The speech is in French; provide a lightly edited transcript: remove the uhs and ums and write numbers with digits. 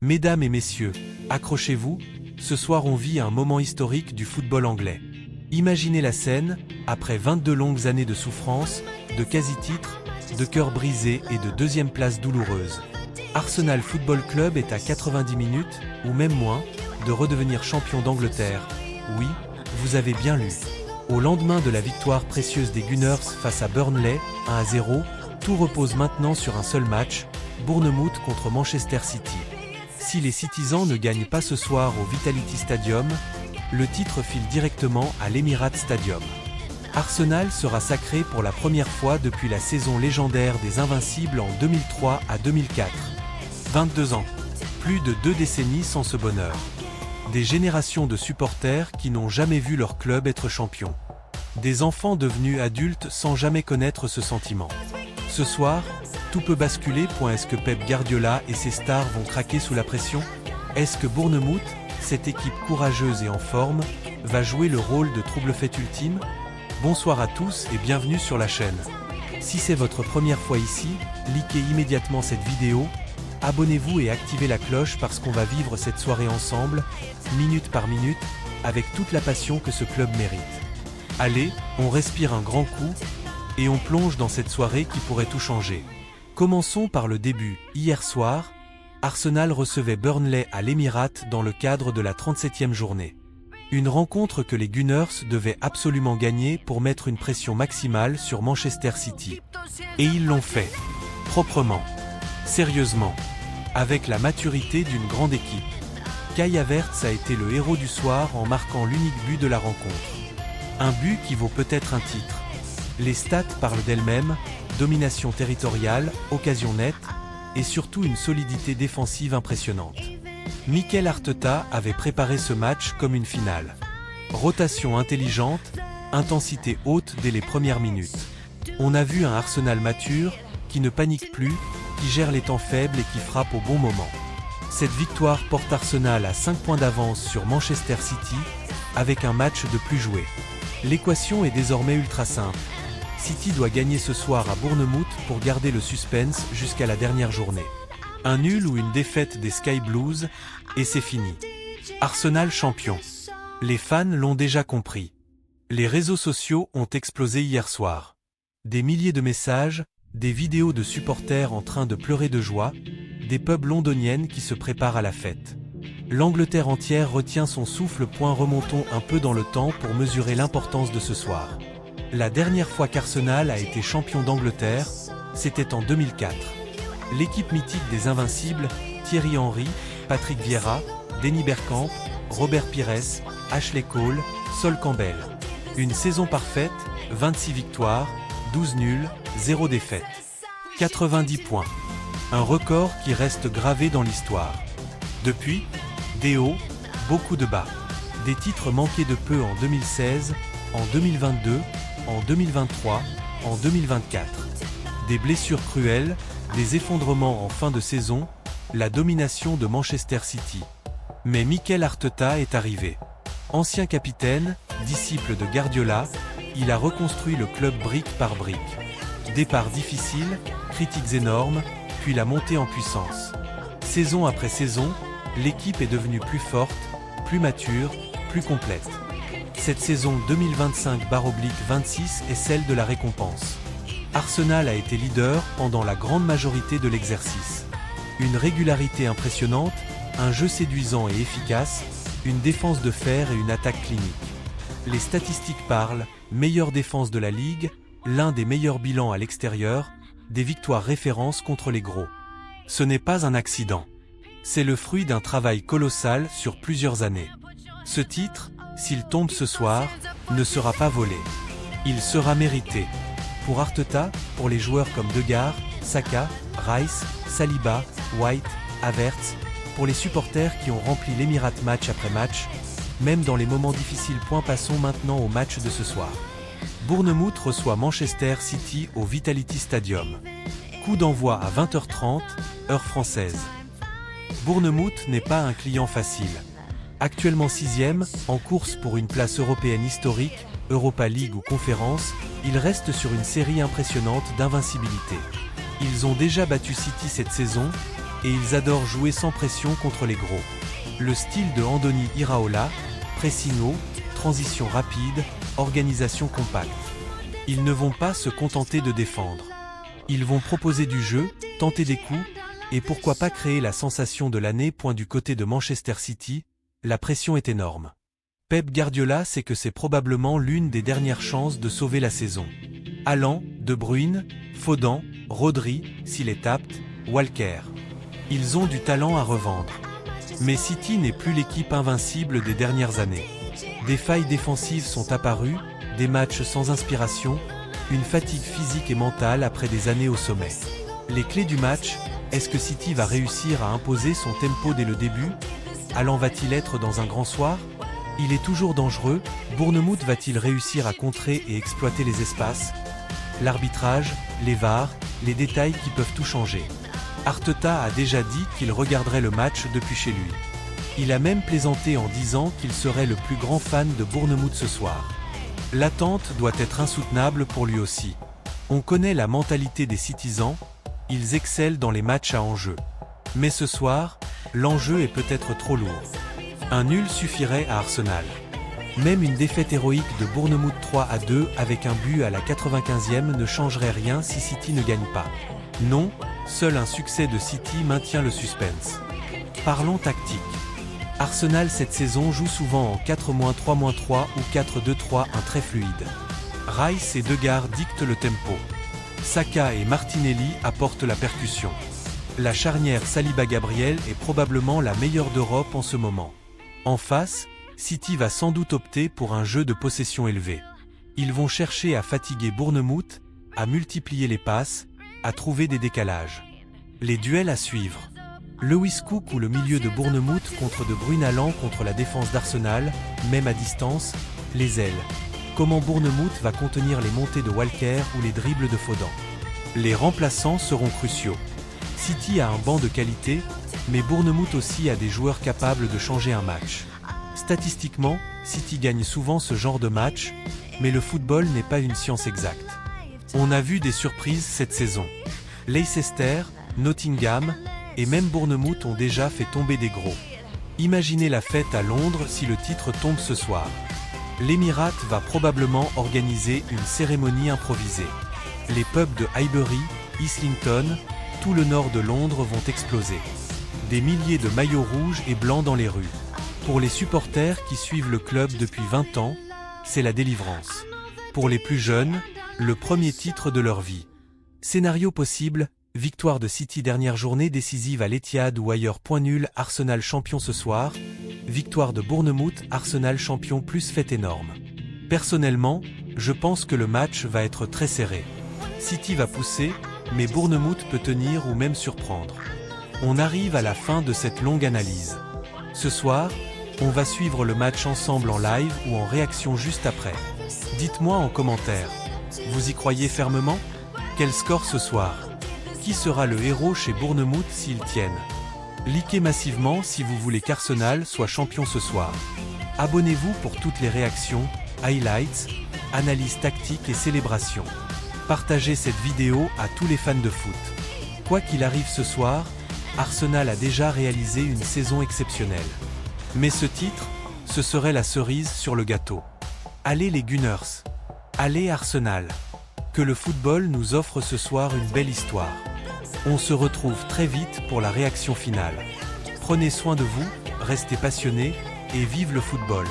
Mesdames et messieurs, accrochez-vous, ce soir on vit un moment historique du football anglais. Imaginez la scène, après 22 longues années de souffrance, de quasi-titres, de cœurs brisés et de deuxième place douloureuse. Arsenal Football Club est à 90 minutes, ou même moins, de redevenir champion d'Angleterre. Oui, vous avez bien lu. Au lendemain de la victoire précieuse des Gunners face à Burnley, 1-0, tout repose maintenant sur un seul match, Bournemouth contre Manchester City. Si les Citizens ne gagnent pas ce soir au Vitality Stadium, le titre file directement à l'Emirates Stadium. Arsenal sera sacré pour la première fois depuis la saison légendaire des Invincibles en 2003 à 2004. 22 ans. Plus de 2 décennies sans ce bonheur. Des générations de supporters qui n'ont jamais vu leur club être champion. Des enfants devenus adultes sans jamais connaître ce sentiment. Ce soir, tout peut basculer. Est-ce que Pep Guardiola et ses stars vont craquer sous la pression? Est-ce que Bournemouth, cette équipe courageuse et en forme, va jouer le rôle de trouble-fête ultime? Bonsoir à tous et bienvenue sur la chaîne. Si c'est votre première fois ici, likez immédiatement cette vidéo, abonnez-vous et activez la cloche parce qu'on va vivre cette soirée ensemble, minute par minute, avec toute la passion que ce club mérite. Allez, on respire un grand coup, et on plonge dans cette soirée qui pourrait tout changer. Commençons par le début. Hier soir, Arsenal recevait Burnley à l'Emirates dans le cadre de la 37e journée. Une rencontre que les Gunners devaient absolument gagner pour mettre une pression maximale sur Manchester City. Et ils l'ont fait. Proprement. Sérieusement. Avec la maturité d'une grande équipe. Kai Havertz a été le héros du soir en marquant l'unique but de la rencontre. Un but qui vaut peut-être un titre. Les stats parlent d'elles-mêmes, domination territoriale, occasion nette, et surtout une solidité défensive impressionnante. Mikel Arteta avait préparé ce match comme une finale. Rotation intelligente, intensité haute dès les premières minutes. On a vu un Arsenal mature, qui ne panique plus, qui gère les temps faibles et qui frappe au bon moment. Cette victoire porte Arsenal à 5 points d'avance sur Manchester City, avec un match de plus joué. L'équation est désormais ultra simple. City doit gagner ce soir à Bournemouth pour garder le suspense jusqu'à la dernière journée. Un nul ou une défaite des Sky Blues, et c'est fini. Arsenal champion. Les fans l'ont déjà compris. Les réseaux sociaux ont explosé hier soir. Des milliers de messages, des vidéos de supporters en train de pleurer de joie, des pubs londoniennes qui se préparent à la fête. L'Angleterre entière retient son souffle. Remontons un peu dans le temps pour mesurer l'importance de ce soir. La dernière fois qu'Arsenal a été champion d'Angleterre, c'était en 2004. L'équipe mythique des Invincibles, Thierry Henry, Patrick Vieira, Denny Bergkamp, Robert Pires, Ashley Cole, Sol Campbell. Une saison parfaite, 26 victoires, 12 nuls, 0 défaite. 90 points. Un record qui reste gravé dans l'histoire. Depuis, des hauts, beaucoup de bas. Des titres manqués de peu en 2016, en 2022, en 2023, en 2024. Des blessures cruelles, des effondrements en fin de saison, la domination de Manchester City. Mais Mikel Arteta est arrivé. Ancien capitaine, disciple de Guardiola, il a reconstruit le club brique par brique. Départ difficile, critiques énormes, puis la montée en puissance. Saison après saison, l'équipe est devenue plus forte, plus mature, plus complète. Cette saison 2025/26 est celle de la récompense. Arsenal a été leader pendant la grande majorité de l'exercice. Une régularité impressionnante, un jeu séduisant et efficace, une défense de fer et une attaque clinique. Les statistiques parlent, meilleure défense de la Ligue, l'un des meilleurs bilans à l'extérieur, des victoires références contre les gros. Ce n'est pas un accident. C'est le fruit d'un travail colossal sur plusieurs années. Ce titre, s'il tombe ce soir, ne sera pas volé. Il sera mérité. Pour Arteta, pour les joueurs comme Degar, Saka, Rice, Saliba, White, Havertz, pour les supporters qui ont rempli l'Emirates match après match, même dans les moments difficiles. Passons maintenant au match de ce soir. Bournemouth reçoit Manchester City au Vitality Stadium. Coup d'envoi à 20h30, heure française. Bournemouth n'est pas un client facile. Actuellement 6e, en course pour une place européenne historique, Europa League ou Conférence, ils restent sur une série impressionnante d'invincibilité. Ils ont déjà battu City cette saison, et ils adorent jouer sans pression contre les gros. Le style de Andoni Iraola, pressing haut, transition rapide, organisation compacte. Ils ne vont pas se contenter de défendre. Ils vont proposer du jeu, tenter des coups, et pourquoi pas créer la sensation de l'année. Du côté de Manchester City, la pression est énorme. Pep Guardiola sait que c'est probablement l'une des dernières chances de sauver la saison. Haaland, De Bruyne, Foden, Rodri, s'il est apte, Walker. Ils ont du talent à revendre. Mais City n'est plus l'équipe invincible des dernières années. Des failles défensives sont apparues, des matchs sans inspiration, une fatigue physique et mentale après des années au sommet. Les clés du match, est-ce que City va réussir à imposer son tempo dès le début? Haaland va-t-il être dans un grand soir? Il est toujours dangereux, Bournemouth va-t-il réussir à contrer et exploiter les espaces? L'arbitrage, les VAR, les détails qui peuvent tout changer. Arteta a déjà dit qu'il regarderait le match depuis chez lui. Il a même plaisanté en disant qu'il serait le plus grand fan de Bournemouth ce soir. L'attente doit être insoutenable pour lui aussi. On connaît la mentalité des Citizens, ils excellent dans les matchs à enjeu. Mais ce soir, l'enjeu est peut-être trop lourd. Un nul suffirait à Arsenal. Même une défaite héroïque de Bournemouth 3-2 avec un but à la 95e ne changerait rien si City ne gagne pas. Non, seul un succès de City maintient le suspense. Parlons tactique. Arsenal cette saison joue souvent en 4-3-3 ou 4-2-3, un très fluide. Rice et Degar dictent le tempo. Saka et Martinelli apportent la percussion. La charnière Saliba-Gabriel est probablement la meilleure d'Europe en ce moment. En face, City va sans doute opter pour un jeu de possession élevé. Ils vont chercher à fatiguer Bournemouth, à multiplier les passes, à trouver des décalages. Les duels à suivre. Lewis Cook ou le milieu de Bournemouth contre De Bruyne allant contre la défense d'Arsenal, même à distance, les ailes. Comment Bournemouth va contenir les montées de Walker ou les dribbles de Foden. Les remplaçants seront cruciaux. City a un banc de qualité, mais Bournemouth aussi a des joueurs capables de changer un match. Statistiquement, City gagne souvent ce genre de match, mais le football n'est pas une science exacte. On a vu des surprises cette saison. Leicester, Nottingham, et même Bournemouth ont déjà fait tomber des gros. Imaginez la fête à Londres si le titre tombe ce soir. L'Émirat va probablement organiser une cérémonie improvisée. Les pubs de Highbury, Islington, tout le nord de Londres vont exploser. Des milliers de maillots rouges et blancs dans les rues. Pour les supporters qui suivent le club depuis 20 ans, c'est la délivrance. Pour les plus jeunes, le premier titre de leur vie. Scénario possible, victoire de City dernière journée décisive à l'Etihad ou ailleurs. Nul, Arsenal champion ce soir. Victoire de Bournemouth, Arsenal champion plus fête énorme. Personnellement, je pense que le match va être très serré. City va pousser, mais Bournemouth peut tenir ou même surprendre. On arrive à la fin de cette longue analyse. Ce soir, on va suivre le match ensemble en live ou en réaction juste après. Dites-moi en commentaire. Vous y croyez fermement? Quel score ce soir? Qui sera le héros chez Bournemouth s'ils tiennent? Likez massivement si vous voulez qu'Arsenal soit champion ce soir. Abonnez-vous pour toutes les réactions, highlights, analyses tactiques et célébrations. Partagez cette vidéo à tous les fans de foot. Quoi qu'il arrive ce soir, Arsenal a déjà réalisé une saison exceptionnelle. Mais ce titre, ce serait la cerise sur le gâteau. Allez les Gunners! Allez Arsenal! Que le football nous offre ce soir une belle histoire. On se retrouve très vite pour la réaction finale. Prenez soin de vous, restez passionnés, et vive le football!